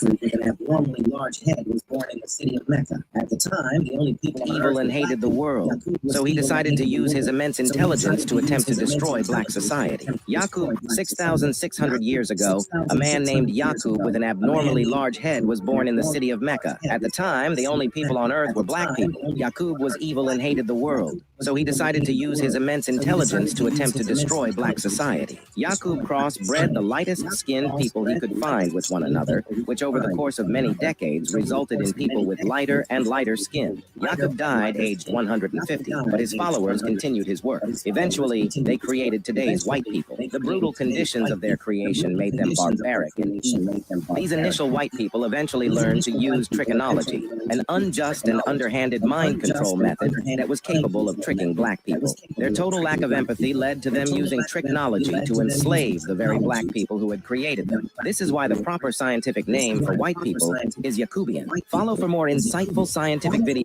With an abnormally large head was born in the city of Mecca. At the time, the only people on evil and hated the world, so he decided to use his immense intelligence to attempt to destroy black society. Yaqub, 6,600 years ago, a man named Yaqub with an abnormally large head was born in the city of Mecca. At the time, the only people on earth were black people. Yaqub was evil and hated the world, so he decided to use his immense intelligence to attempt to destroy black society. Yaqub crossbred the lightest-skinned people he could find with one another, which over the course of many decades resulted in people with lighter and lighter skin. Yaqub died aged 150, but his followers continued his work. Eventually, they created today's white people. The brutal conditions of their creation made them barbaric and evil. These initial white people eventually learned to use trigonology, an unjust and underhanded mind control method that was capable of tricking black people. Their total lack of empathy led to them using tricknology to enslave the very black people who had created them. This is why the proper scientific name for white people is Yaqubian. Follow for more insightful scientific videos.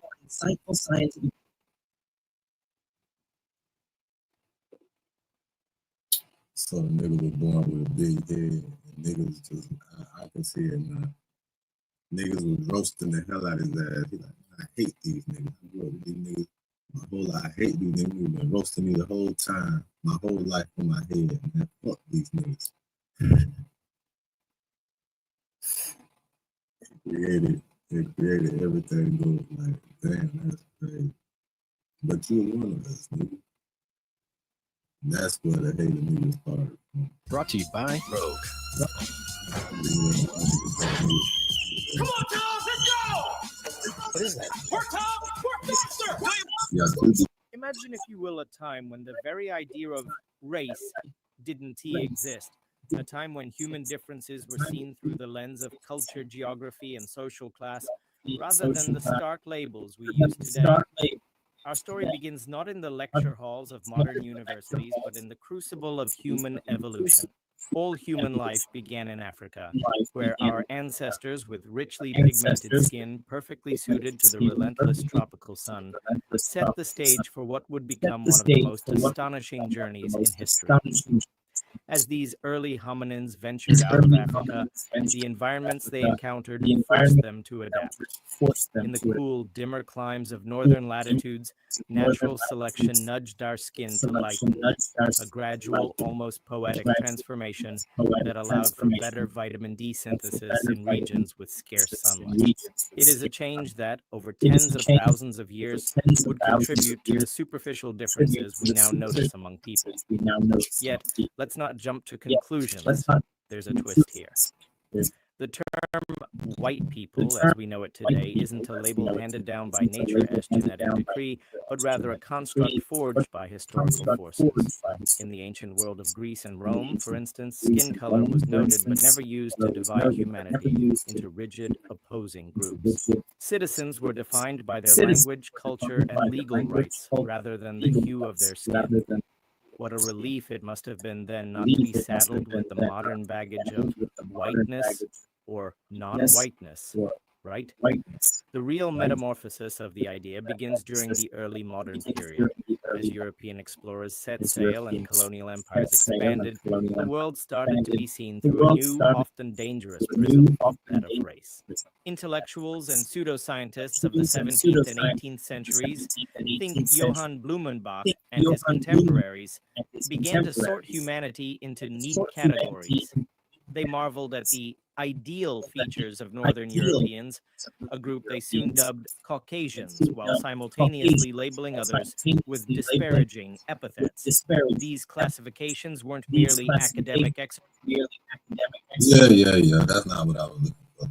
So the nigga was born with a big head. Niggas just, I can see it now. Niggas was roasting the hell out of his ass. He like, I hate these niggas. I grew up with these niggas. My whole life, I hate these niggas. They've been roasting me the whole time. My whole life in my head. Man, fuck these niggas. It created everything good. Like, damn, that's crazy. But you're one of us, nigga. That's where the hate of niggas started from. Brought to you by Rogue. Come on, Tom, let's go! What is that? Work, Tom! Work faster! Yeah, Imagine, if you will, a time when the very idea of race didn't exist. A time when human differences were seen through the lens of culture, geography, and social class, rather than the stark labels we use today. Our story begins not in the lecture halls of modern universities, but in the crucible of human evolution. All human life began in Africa, where our ancestors with richly pigmented skin, perfectly suited to the relentless tropical sun, set the stage for what would become one of the most astonishing journeys in history. As these early hominins ventured out of Africa, the environments they encountered forced them to adapt. In the cool, dimmer climes of northern latitudes, natural selection nudged our skin to lighten, a gradual, almost poetic transformation that allowed for better vitamin D synthesis in regions with scarce sunlight. It is a change that, over tens of thousands of years, would contribute to the superficial differences we now notice among people. Yet, let's not jump to conclusions. There's a twist here. The term white people, as we know it today, isn't a label handed down by nature as genetic decree, but rather a construct forged by historical forces. In the ancient world of Greece and Rome, for instance, skin color was noted but never used to divide humanity into rigid, opposing groups. Citizens were defined by their language, culture, and legal rights rather than the hue of their skin. What a relief it must have been then not to be saddled with the modern baggage of whiteness or non-whiteness, right? The real metamorphosis of the idea begins during the early modern period. As European explorers set sail and colonial empires expanded, the world started to be seen through a new, often dangerous prism, that of race. Intellectuals and pseudoscientists of the 17th and 18th centuries, think Johann Blumenbach and his contemporaries, began to sort humanity into neat categories. They marveled at the ideal features of Northern Europeans, a group they soon dubbed Caucasians, while simultaneously labeling others with disparaging epithets. These classifications weren't merely academic exercises. Yeah. That's not what I was looking for.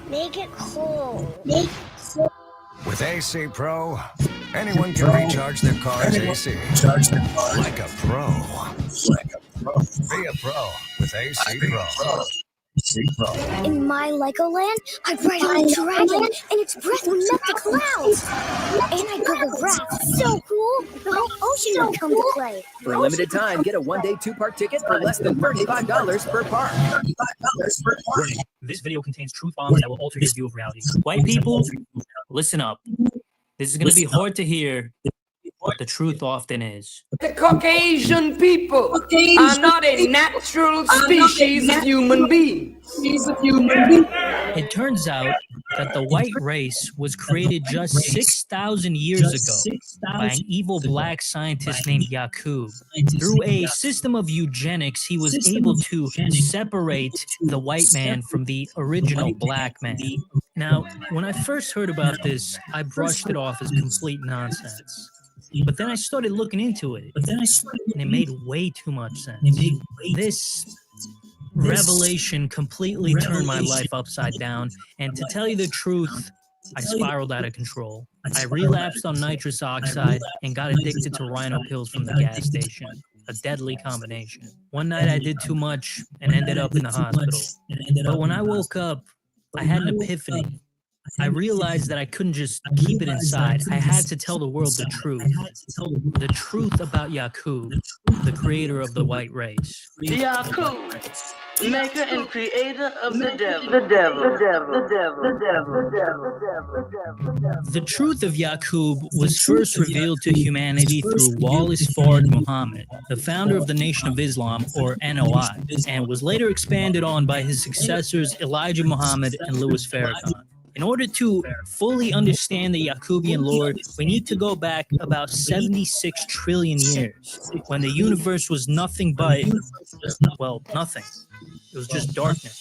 Make it cold. With AC Pro, anyone can recharge their car's AC. Like a pro. Be a pro with AC Pro. In my Legoland, I'd ride on a dragon, and its breath would melt the clouds. And I'd build a raft so cool, the whole she would come to play. For a limited time, get a one-day, two-park ticket for less than $35 per park. This video contains truth bombs that will alter your view of reality. White people, listen up. This is going to be hard to hear, but the truth often is. The Caucasian people are not a natural species of human beings. It turns out that the white race was created just 6,000 years ago by an evil black scientist named Yakub. Through a system of eugenics, he was able to separate the white man from the original black man. Now, when I first heard about this, I brushed it off as complete nonsense. But then I started looking into it, and it made way too much sense. This revelation completely turned my life upside down, and to tell you the truth, I spiraled out of control. I relapsed on nitrous oxide and got addicted to rhino pills from the gas station, a deadly combination. One night I did too much and ended up in the hospital. But when I woke up, I had an epiphany. I realized that I couldn't just keep it inside. I had to tell the world the truth. The truth about Yakub, the creator of the white race. Yakub, maker and creator of the devil. The devil. The devil. The devil. The devil. The devil. The devil. The truth of Yakub was first revealed to humanity through Wallace Fard Muhammad, the founder of the Nation of Islam, or NOI, and was later expanded on by his successors Elijah Muhammad and Louis Farrakhan. In order to fully understand the Yakubian Lord, we need to go back about 76 trillion years, when the universe was nothing but, well, nothing. It was just darkness.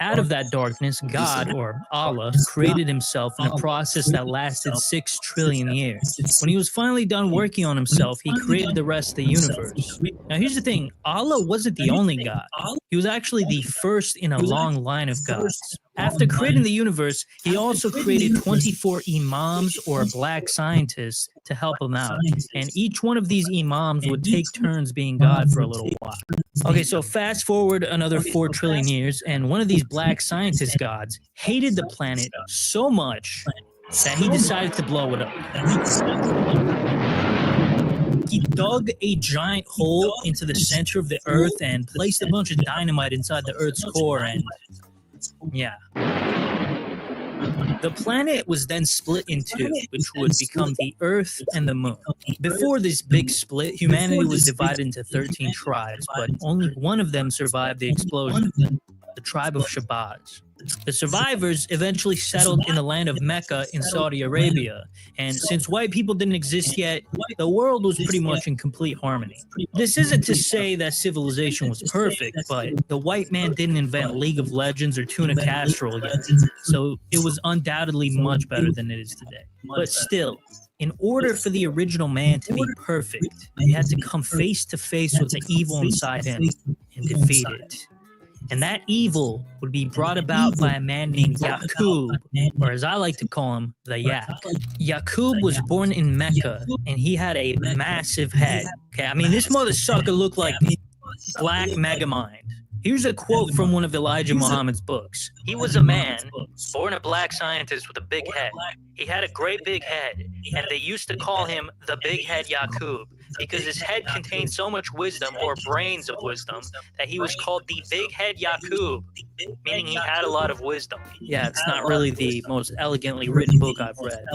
Out of that darkness, God, or Allah, created himself in a process that lasted 6 trillion years. When he was finally done working on himself, he created the rest of the universe. Now, here's the thing. Allah wasn't the only God. He was actually the first in a long line of gods. After creating the universe, he also created 24 imams, or black scientists, to help him out. And each one of these imams would take turns being God for a little while. Okay, so fast forward another 4 trillion years, and one of these black scientist gods hated the planet so much that he decided to blow it up. He dug a giant hole into the center of the earth and placed a bunch of dynamite inside the earth's core, and yeah. The planet was then split in two, which would become the Earth and the Moon. Before this big split, humanity was divided into 13 tribes, but only one of them survived the explosion, the tribe of Shabazz. The survivors eventually settled in the land of Mecca in Saudi Arabia, and since white people didn't exist yet, the world was pretty much in complete harmony. This isn't to say that civilization was perfect, but the white man didn't invent League of Legends or tuna casserole yet, so it was undoubtedly much better than it is today. But still, in order for the original man to be perfect, he had to come face to face with the evil inside him and defeat it. And that evil would be brought about by a man named Yakub, or as I like to call him, the Yak. Yakub was born in Mecca, and he had a massive head. Okay, I mean, this mother sucker looked like Black Megamind. Here's a quote from one of Elijah Muhammad's books. He was a man, born a black scientist with a big head. He had a great big head, and they used to call him the Big Head Yakub, because his head contained so much wisdom, or brains of wisdom, that he was called the Big Head Yakub, meaning he had a lot of wisdom. Yeah, it's not really the most elegantly written book I've read.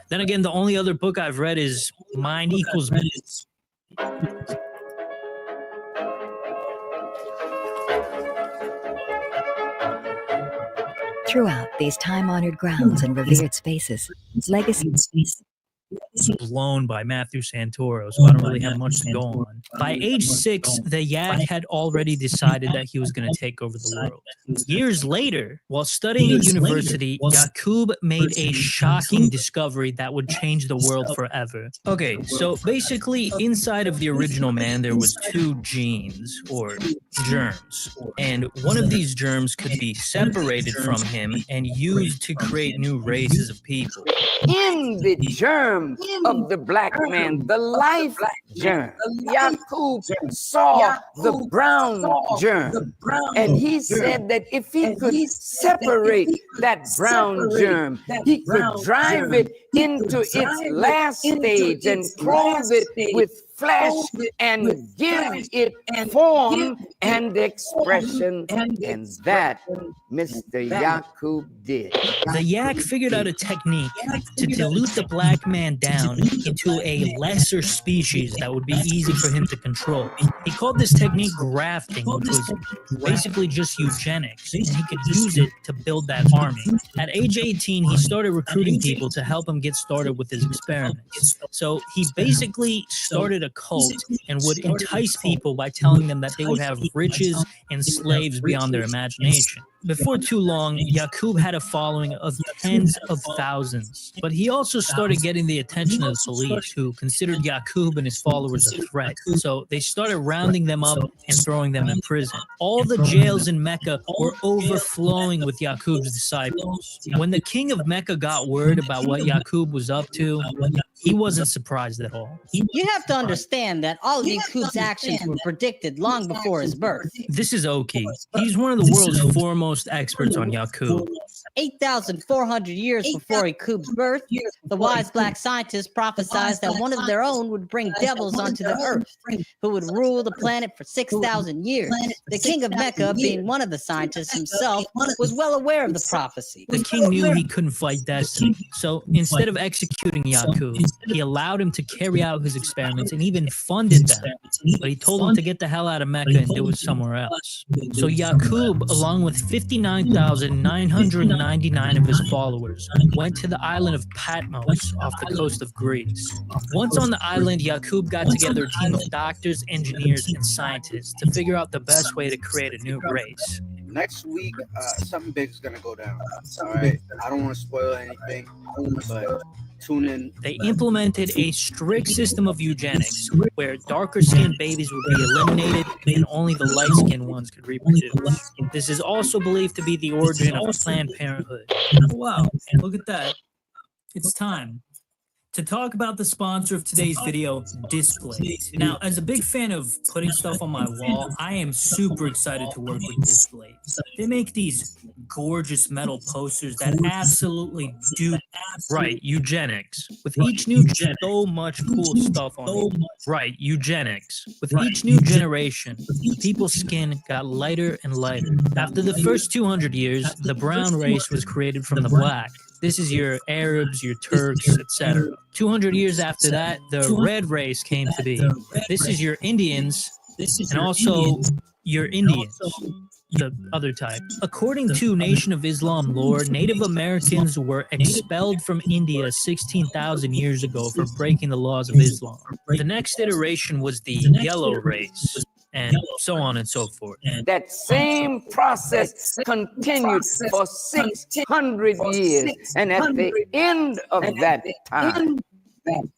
Then again, the only other book I've read is Mind Equals Minutes. Throughout these time-honored grounds and revered spaces, legacy blown by Matthew Santoro, so I don't really have much to go on. By age 6, the Yak had already decided that he was going to take over the world. Years later, while studying at university, Yakub made a shocking discovery that would change the world forever. Okay, so basically, inside of the original man, there was 2 genes, or germs, and one of these germs could be separated from him and used to create new races of people. In the germ of the black man, the life germ, Yakub saw the brown germ, and he said that if he could separate that brown germ, he could drive it into its last stage and clothe it with flesh and give it form and expression, and that Mr. Yakub did. The yak figured out a technique to dilute the black man down into a lesser species that would be easy for him to control. He called this technique grafting, which was basically just eugenics, and he could use it to build that army. At age 18, he started recruiting people to help him get started with his experiments. So he basically started a cult and would entice people by telling them that they would have riches and slaves beyond their imagination. Before too long, Yakub had a following of tens of thousands, but he also started getting the attention of the police, who considered Yakub and his followers a threat. So they started rounding them up and throwing them in prison. All the jails in Mecca were overflowing with Yakub's disciples. When the king of Mecca got word about what Yakub was up to, he wasn't surprised at all. You have to understand that all of Yakub's actions were predicted long before his birth. This is Oki. He's one of the world's foremost experts on Yakub. 8,400 years before Yakub's birth, the wise black scientists prophesied that one of their own would bring devils onto the earth, who would rule the planet for 6,000 years. The king of Mecca, being one of the scientists himself, was well aware of the prophecy. The king knew he couldn't fight destiny, so instead of executing Yakub, he allowed him to carry out his experiments and even funded them. But he told him to get the hell out of Mecca and do it somewhere else. So Yakub, along with 59,999 of his followers, went to the island of Patmos off the coast of Greece. Once on the island, Yakub got together a team of doctors, engineers, and scientists to figure out the best way to create a new race. Next week, something big is going to go down. All right. I don't want to spoil anything, but tune in. They implemented a strict system of eugenics where darker skinned babies would be eliminated and only the light skinned ones could reproduce. This is also believed to be the origin of Planned Parenthood. Wow, look at that. It's time to talk about the sponsor of today's video, Display. Now, as a big fan of putting stuff on my wall, I am super excited to work with Display. They make these gorgeous metal posters that absolutely do right eugenics. With each new so much cool stuff on it. Right, eugenics. With each new generation, people's skin got lighter and lighter. After the first 200 years, the brown race was created from the black. This is your Arabs, your Turks, etc. 200 years after that, the red race came to be. This is your Indians, and also your Indians, the other type. According to Nation of Islam lore, Native Americans were expelled from India 16,000 years ago for breaking the laws of Islam. The next iteration was the yellow race, and so on and so forth. That same process continued for 600 years, and at the end of that time,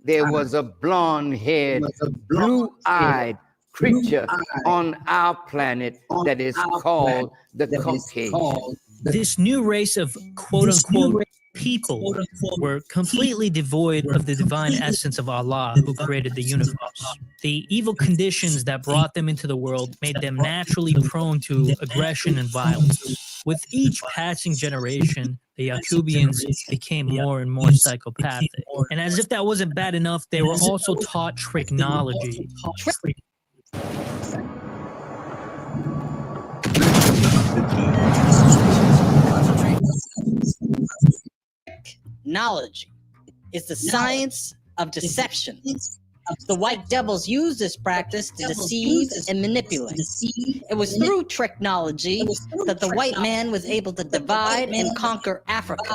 there was a blonde-haired, blue-eyed creature on our planet that is called the Caucasian. This new race of quote-unquote people were completely devoid of the divine essence of Allah, who created the universe. The evil conditions that brought them into the world made them naturally prone to aggression and violence. With each passing generation, the Yakubians became more and more psychopathic. And as if that wasn't bad enough, they were also taught tricknology. Knowledge is the science of deception. The white devils used this practice to deceive and manipulate. It was through technology that the white man was able to divide and conquer Africa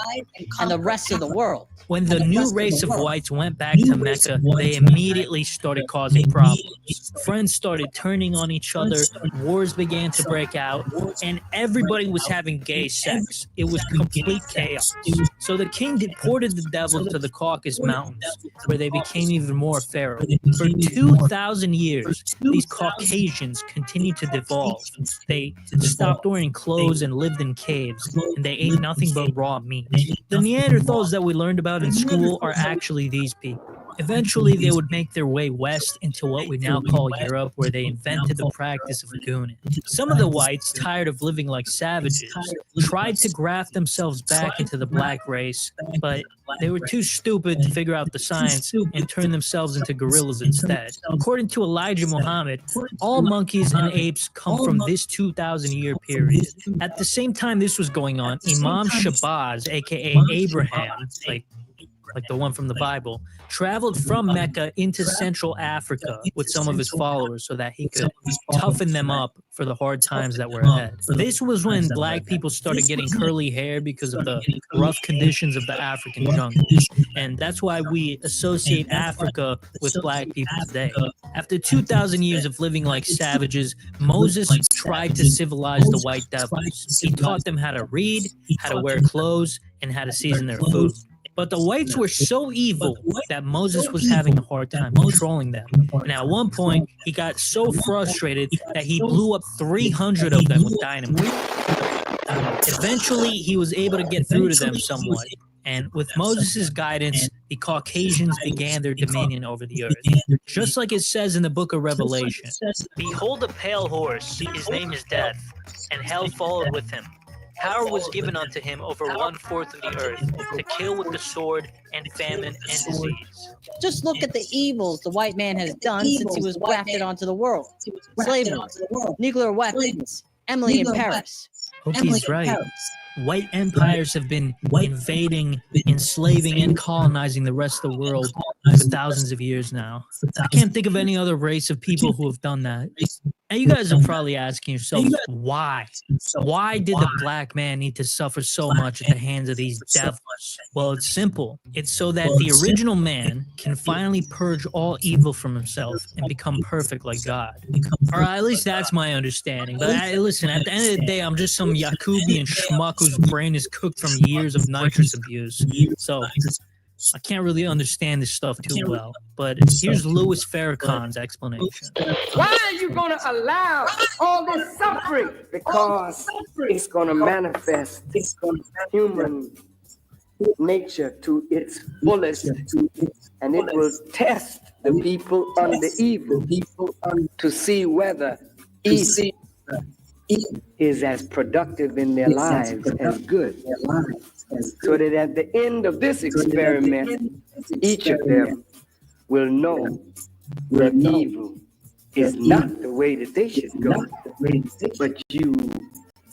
and the rest of the world. When the new race of whites went back to Mecca, they immediately started causing problems. Friends started turning on each other, wars began to break out, and everybody was having gay sex. It was complete chaos. So the king deported the devils to the Caucasus Mountains, where they became even more feral. For 2,000 years, these Caucasians continued to devolve. They stopped wearing clothes and lived in caves, and they ate nothing but raw meat. The Neanderthals that we learned about in school are actually these people. Eventually, they would make their way west into what we now call Europe, where they invented the practice of gooning. Some of the whites, tired of living like savages, tried to graft themselves back into the black race, but they were too stupid to figure out the science and turn themselves into gorillas instead. According to Elijah Muhammad, all monkeys and apes come from this 2,000-year period. At the same time this was going on, Imam Shabazz, aka Abraham, like the one from the Bible, traveled from Mecca into Central Africa with some of his followers so that he could toughen them up for the hard times that were ahead. This was when black people started getting curly hair because of the rough conditions of the African jungle. And that's why we associate Africa with black people today. After 2,000 years of living like savages, Moses tried to civilize the white devils. He taught them how to read, how to wear clothes, and how to season their food. But the whites were so evil that Moses was having a hard time controlling them. And at one point, he got so frustrated that he blew up 300 of them with dynamite. Eventually, he was able to get through to them somewhat. And with Moses' guidance, the Caucasians began their dominion over the earth. Just like it says in the book of Revelation, "Behold a pale horse, his name is Death, and hell followed with him. Power was given unto him over 1/4 of the earth, to kill with the sword and famine and disease." Just look at the evils the white man has done since he was grafted onto the world. Slavery, nuclear weapons, Emily in Paris. Hoki's right. White empires have been invading, enslaving, and colonizing the rest of the world for thousands of years now. I can't think of any other race of people who have done that. And you guys are probably asking yourselves, why? Why did the black man need to suffer so much at the hands of these devils? Well, it's simple. It's so that the original man can finally purge all evil from himself and become perfect like God. Or at least that's my understanding. But listen, at the end of the day, I'm just some Yakubian schmuck whose brain is cooked from years of nitrous abuse. So I can't really understand this stuff too well. But here's Louis Farrakhan's explanation. Why are you going to allow all this suffering? Because it's going to manifest human nature to its fullest, and it will test the people under evil to see whether evil is as productive in their lives as good. So that at the end of this experiment, each of them will know that evil is not the way that they should go, but you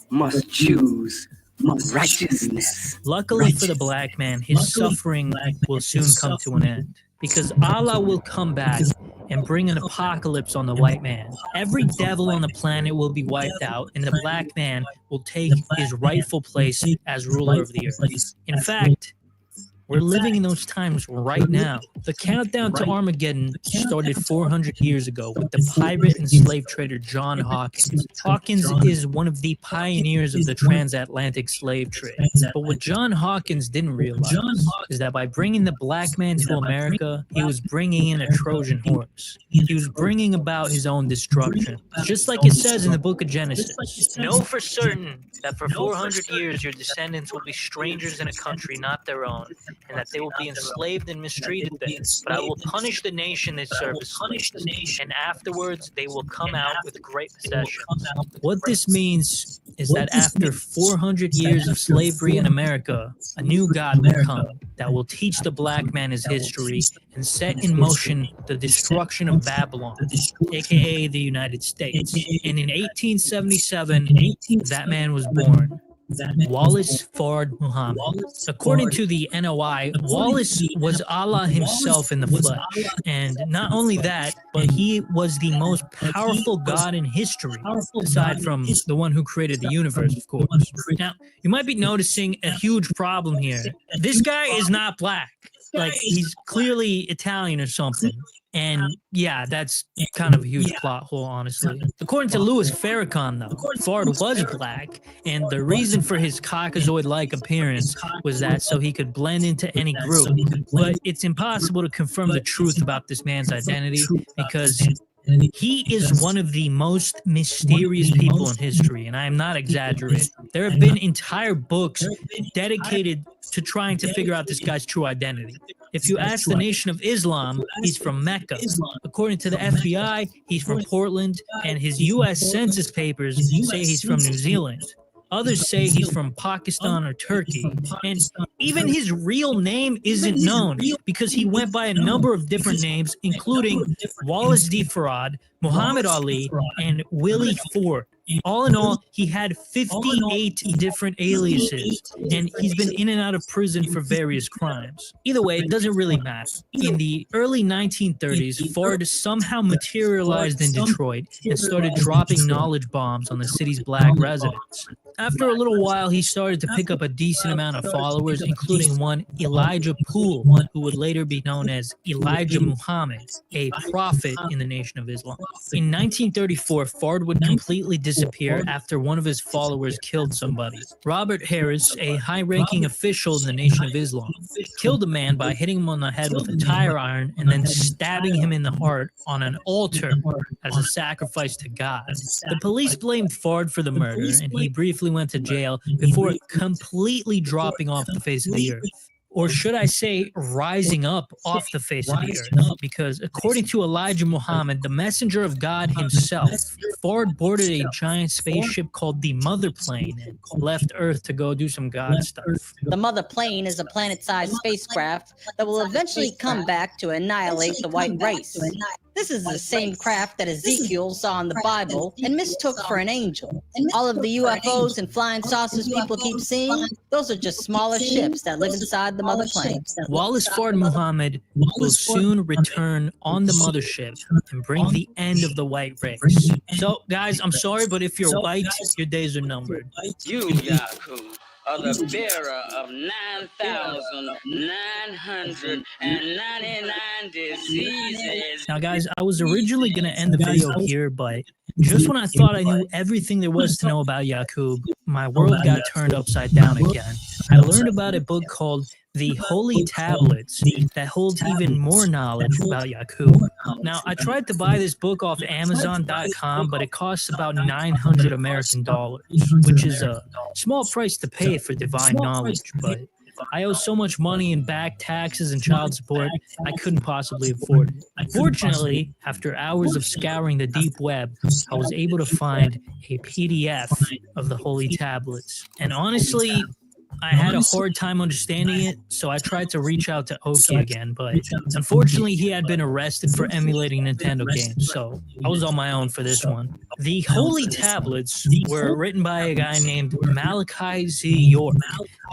must choose righteousness. Luckily for the black man, his suffering will soon come to an end, because Allah will come back and bring an apocalypse on the white man. Every devil on the planet will be wiped out, and the black man will take his rightful place as ruler of the earth. In fact, we're living in those times right now. The countdown to Armageddon started 400 years ago with the pirate and slave trader John Hawkins. Hawkins is one of the pioneers of the transatlantic slave trade. But what John Hawkins didn't realize is that by bringing the black man to America, he was bringing in a Trojan horse. He was bringing about his own destruction. Just like it says in the book of Genesis, "Know for certain that for 400 years your descendants will be strangers in a country not their own, and that they will be enslaved and mistreated there. But I will punish the nation they serve as slaves, and afterwards they will come out with great possessions." What this means is that after 400 years of slavery in America, a new God will come that will teach the black man his history and set in motion the destruction of Babylon, aka the United States. And in 1877, that man was born. Wallace Fard Muhammad. According to the NOI, Wallace was Allah himself in the flesh. And not only that, but he was the most powerful God in history, aside from the one who created the universe, of course. Now, you might be noticing a huge problem here. This guy is not black. Like, he's clearly Italian or something. And yeah, that's kind of a huge plot hole, honestly. According to Louis Farrakhan, though, Fard was black, and the reason for his Caucasoid-like appearance was that so he could blend into any group. But it's impossible to confirm the truth about this man's identity, because he is one of the most mysterious people in history, and I am not exaggerating. There have been entire books dedicated to trying to figure out this guy's true identity. If you ask the Nation of Islam, he's from Mecca. According to the FBI, he's from Portland, and his U.S. Census papers say he's from New Zealand. Others say he's from Pakistan or Turkey. And even his real name isn't known because he went by a number of different names, including Wallace D. Farad, Muhammad Ali, and Willie Ford. All in all, he had 58 different aliases, and he's been in and out of prison for various crimes. Either way, it doesn't really matter. In the early 1930s, Ford somehow materialized in Detroit and started dropping knowledge bombs on the city's black residents. After a little while, he started to pick up a decent amount of followers, including one Elijah Poole, who would later be known as Elijah Muhammad, a prophet in the Nation of Islam. In 1934, Fard would completely disappear after one of his followers killed somebody. Robert Harris, a high-ranking official in the Nation of Islam, killed a man by hitting him on the head with a tire iron and then stabbing him in the heart on an altar as a sacrifice to God. The police blamed Fard for the murder, and he briefly went to jail before completely dropping off the face of the earth. Or should I say, rising up off the face of the earth? Because according to Elijah Muhammad, the messenger of God himself, Fard boarded a giant spaceship called the Mother Plane and left Earth to go do some God stuff. The Mother Plane is a planet-sized spacecraft that will eventually come back to annihilate the white race. This is the same craft that Ezekiel saw in the Bible and mistook for an angel. All of the UFOs and flying saucers people keep seeing, those are just smaller ships that live inside the Mother Plane. Wallace Fard Muhammad will soon return on the mothership and bring the end of the white race. So, guys, I'm sorry, but if you're white, your days are numbered. You, Yaku, are the bearer of 9,999 diseases. Now, guys, I was originally going to end the video here, but just when I thought I knew everything there was to know about Yaqub, my world got turned upside down again. I learned about a book called The Holy Tablets that holds even more knowledge about Yaqub. Now, I tried to buy this book off Amazon.com, but it costs about 900 American dollars, which is a small price to pay for divine knowledge, but I owe so much money in back taxes and child support, I couldn't possibly afford it. Fortunately, after hours of scouring the deep web, I was able to find a PDF of the Holy Tablets. And honestly, I had a hard time understanding it, so I tried to reach out to Oki again, but unfortunately he had been arrested for emulating Nintendo games, so I was on my own for this one. The Holy Tablets were written by a guy named Malachi Z. York,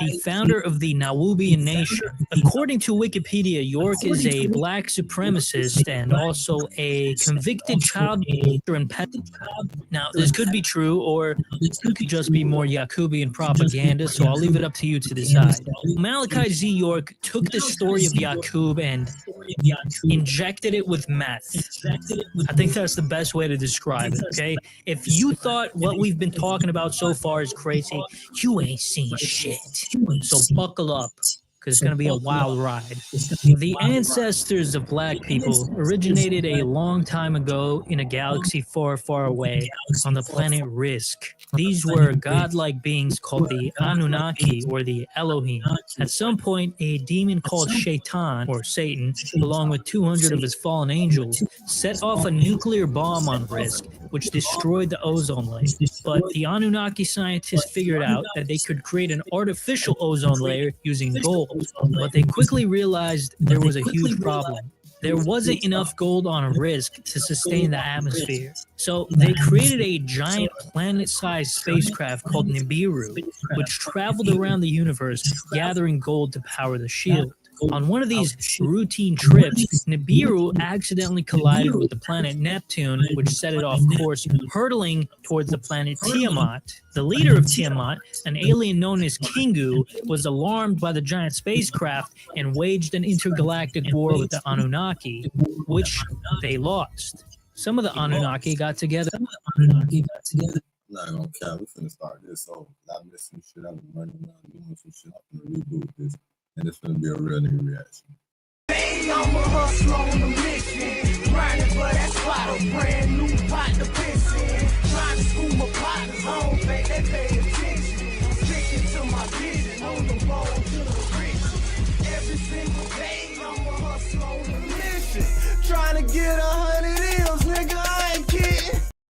the founder of the Nawubian Nation. According to Wikipedia, York is a black supremacist and also a convicted child molester and pedophile. Now, this could be true, or it could just be more Yaqubian propaganda, so I'll leave it up to you to decide. Malachi Z. York took the story of Yaqub and injected it with meth. I think that's the best way to describe it, okay? If you thought what we've been talking about so far is crazy, you ain't seen shit. So buckle up, because it's going to be a wild ride. The ancestors of black people originated a long time ago in a galaxy far, far away on the planet Risk. These were godlike beings called the Anunnaki, or the Elohim. At some point, a demon called Shaitan, or Satan, along with 200 of his fallen angels, set off a nuclear bomb on Risk, which destroyed the ozone layer. But the Anunnaki scientists figured out that they could create an artificial ozone layer using gold. But they quickly realized there was a huge problem. There wasn't enough gold on Risk to sustain the atmosphere. So they created a giant planet-sized spacecraft called Nibiru, which traveled around the universe gathering gold to power the shield. On one of these routine trips, Nibiru accidentally collided with the planet Neptune, which set it off course, hurtling towards the planet Tiamat. The leader of Tiamat, an alien known as Kingu, was alarmed by the giant spacecraft and waged an intergalactic war with the Anunnaki, which they lost. Some of the Anunnaki got together. I'm not gonna care. We finna start this. So I'm missing shit. I've been running around doing some shit. I'm gonna reboot this. And it's gonna be a real nigga reaction. Hey, I'm a hustler on a mission, grinding for that spot, a brand new pot to piss in. Trying to school my partners home, they pay attention. Sticking to my vision, on the road to the riches. Every single day, I'm trying to get 100